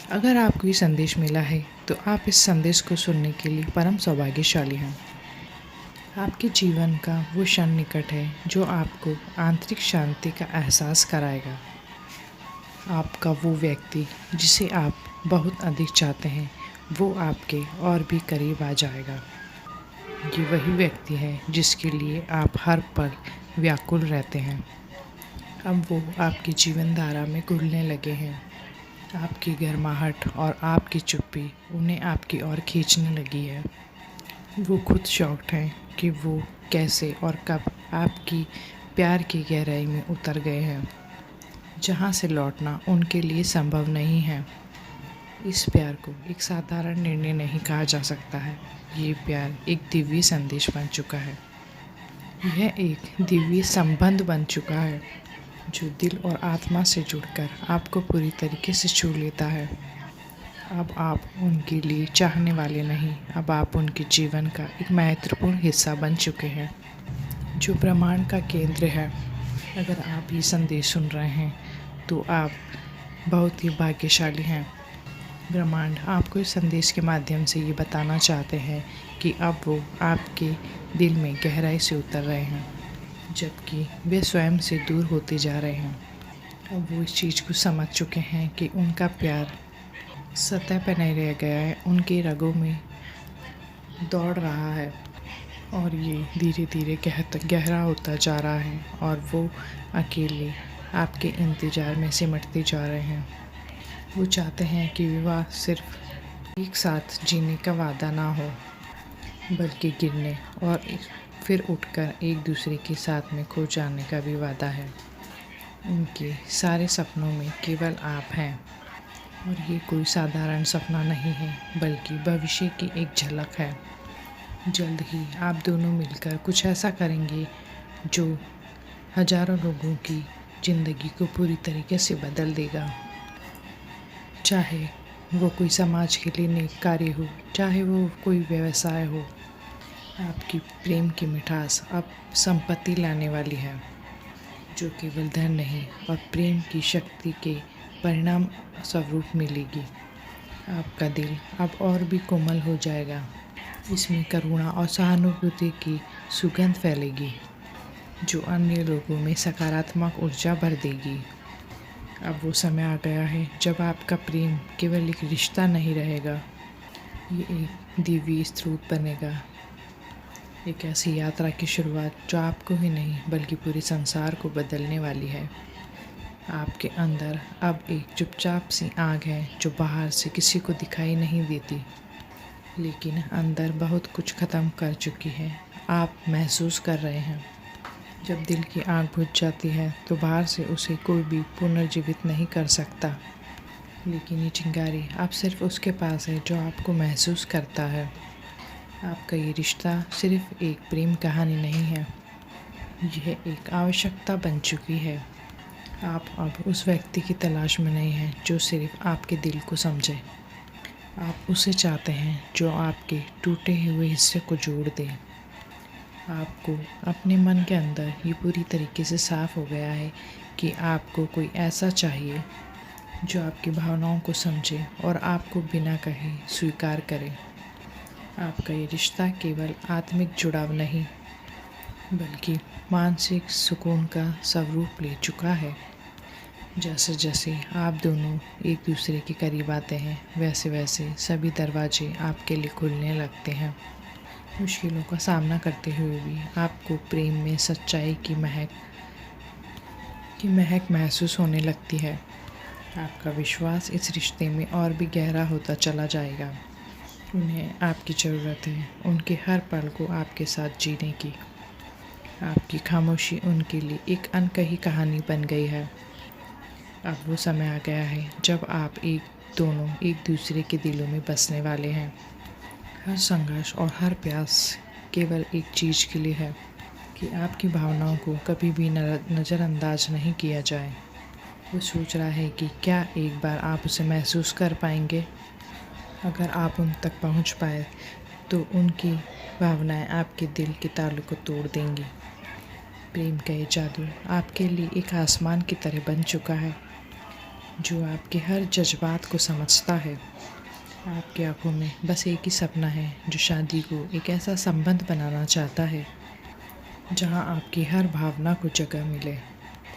अगर आपको ये संदेश मिला है तो आप इस संदेश को सुनने के लिए परम सौभाग्यशाली हैं। आपके जीवन का वो क्षण निकट है जो आपको आंतरिक शांति का एहसास कराएगा। आपका वो व्यक्ति जिसे आप बहुत अधिक चाहते हैं वो आपके और भी करीब आ जाएगा। ये वही व्यक्ति है जिसके लिए आप हर पल व्याकुल रहते हैं। अब वो आपकी जीवन धारा में घुलने लगे हैं। आपकी गर्माहट और आपकी चुप्पी उन्हें आपकी ओर खींचने लगी है। वो खुद शॉक्ड हैं कि वो कैसे और कब आपकी प्यार की गहराई में उतर गए हैं, जहाँ से लौटना उनके लिए संभव नहीं है। इस प्यार को एक साधारण निर्णय नहीं कहा जा सकता है। ये प्यार एक दिव्य संदेश बन चुका है। यह एक दिव्य संबंध बन चुका है जो दिल और आत्मा से जुड़कर आपको पूरी तरीके से छू लेता है। अब आप उनके लिए चाहने वाले नहीं, अब आप उनके जीवन का एक महत्वपूर्ण हिस्सा बन चुके हैं, जो ब्रह्मांड का केंद्र है। अगर आप ये संदेश सुन रहे हैं तो आप बहुत ही भाग्यशाली हैं। ब्रह्मांड आपको इस संदेश के माध्यम से ये बताना चाहते हैं कि अब वो आपके दिल में गहराई से उतर रहे हैं, जबकि वे स्वयं से दूर होते जा रहे हैं। अब वो इस चीज़ को समझ चुके हैं कि उनका प्यार सतह पर नहीं रह गया है, उनके रगों में दौड़ रहा है और ये धीरे धीरे गहरा होता जा रहा है और वो अकेले आपके इंतज़ार में सिमटते जा रहे हैं। वो चाहते हैं कि विवाह सिर्फ एक साथ जीने का वादा ना हो, बल्कि गिरने और फिर उठकर एक दूसरे के साथ में खो जाने का भी वादा है। उनके सारे सपनों में केवल आप हैं और ये कोई साधारण सपना नहीं है, बल्कि भविष्य की एक झलक है। जल्द ही आप दोनों मिलकर कुछ ऐसा करेंगे जो हजारों लोगों की ज़िंदगी को पूरी तरीके से बदल देगा। चाहे वो कोई समाज के लिए नेक कार्य हो, चाहे वो कोई व्यवसाय हो, आपकी प्रेम की मिठास अब संपत्ति लाने वाली है, जो केवल धन नहीं और प्रेम की शक्ति के परिणाम स्वरूप मिलेगी। आपका दिल अब और भी कोमल हो जाएगा। इसमें करुणा और सहानुभूति की सुगंध फैलेगी, जो अन्य लोगों में सकारात्मक ऊर्जा भर देगी। अब वो समय आ गया है जब आपका प्रेम केवल एक रिश्ता नहीं रहेगा, ये एक दिव्य स्रोत बनेगा। एक ऐसी यात्रा की शुरुआत जो आपको ही नहीं बल्कि पूरे संसार को बदलने वाली है। आपके अंदर अब एक चुपचाप सी आग है जो बाहर से किसी को दिखाई नहीं देती, लेकिन अंदर बहुत कुछ ख़त्म कर चुकी है। आप महसूस कर रहे हैं, जब दिल की आग बुझ जाती है तो बाहर से उसे कोई भी पुनर्जीवित नहीं कर सकता, लेकिन ये चिंगारी अब सिर्फ उसके पास है जो आपको महसूस करता है। आपका ये रिश्ता सिर्फ एक प्रेम कहानी नहीं है, यह एक आवश्यकता बन चुकी है। आप अब उस व्यक्ति की तलाश में नहीं हैं जो सिर्फ आपके दिल को समझे। आप उसे चाहते हैं जो आपके टूटे हुए हिस्से को जोड़ दे। आपको अपने मन के अंदर ये पूरी तरीके से साफ हो गया है कि आपको कोई ऐसा चाहिए जो आपकी भावनाओं को समझे और आपको बिना कहे स्वीकार करे। आपका ये रिश्ता केवल आत्मिक जुड़ाव नहीं, बल्कि मानसिक सुकून का स्वरूप ले चुका है। जैसे जैसे आप दोनों एक दूसरे के करीब आते हैं, वैसे वैसे सभी दरवाजे आपके लिए खुलने लगते हैं। मुश्किलों का सामना करते हुए भी आपको प्रेम में सच्चाई की महक महसूस होने लगती है। आपका विश्वास इस रिश्ते में और भी गहरा होता चला जाएगा। उन्हें आपकी ज़रूरत है, उनके हर पल को आपके साथ जीने की। आपकी खामोशी उनके लिए एक अनकही कहानी बन गई है। अब वो समय आ गया है जब आप दोनों एक दूसरे के दिलों में बसने वाले हैं। हर संघर्ष और हर प्यास केवल एक चीज़ के लिए है कि आपकी भावनाओं को कभी भी नज़रअंदाज नहीं किया जाए। वो सोच रहा है कि क्या एक बार आप उसे महसूस कर पाएंगे। अगर आप उन तक पहुंच पाए तो उनकी भावनाएं आपके दिल के तालों को तोड़ देंगी। प्रेम का ये जादू आपके लिए एक आसमान की तरह बन चुका है। जो आपके हर जज्बात को समझता है। आपकी आंखों में बस एक ही सपना है, जो शादी को एक ऐसा संबंध बनाना चाहता है जहां आपकी हर भावना को जगह मिले,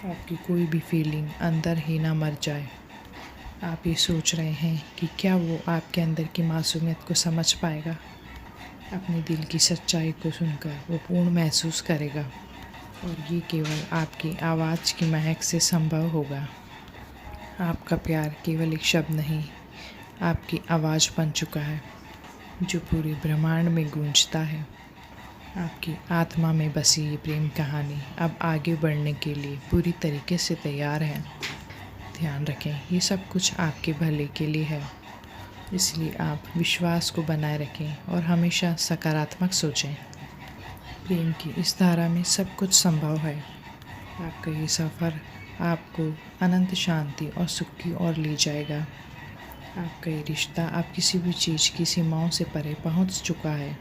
आपकी कोई भी फीलिंग अंदर ही ना मर जाए। आप ये सोच रहे हैं कि क्या वो आपके अंदर की मासूमियत को समझ पाएगा, अपने दिल की सच्चाई को सुनकर वो पूर्ण महसूस करेगा, और ये केवल आपकी आवाज़ की महक से संभव होगा। आपका प्यार केवल एक शब्द नहीं, आपकी आवाज़ बन चुका है, जो पूरे ब्रह्मांड में गूंजता है। आपकी आत्मा में बसी ये प्रेम कहानी अब आगे बढ़ने के लिए पूरी तरीके से तैयार है। ध्यान रखें, ये सब कुछ आपके भले के लिए है, इसलिए आप विश्वास को बनाए रखें और हमेशा सकारात्मक सोचें। प्रेम की इस धारा में सब कुछ संभव है। आपका ये सफ़र आपको अनंत शांति और सुख की ओर ले जाएगा। आपका ये रिश्ता आप किसी भी चीज़ की सीमाओं से परे पहुंच चुका है।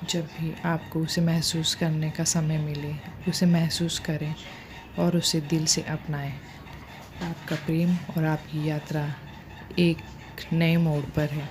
जब भी आपको उसे महसूस करने का समय मिले, उसे महसूस करें और उसे दिल से अपनाएं। आपका प्रेम और आपकी यात्रा एक नए मोड़ पर है।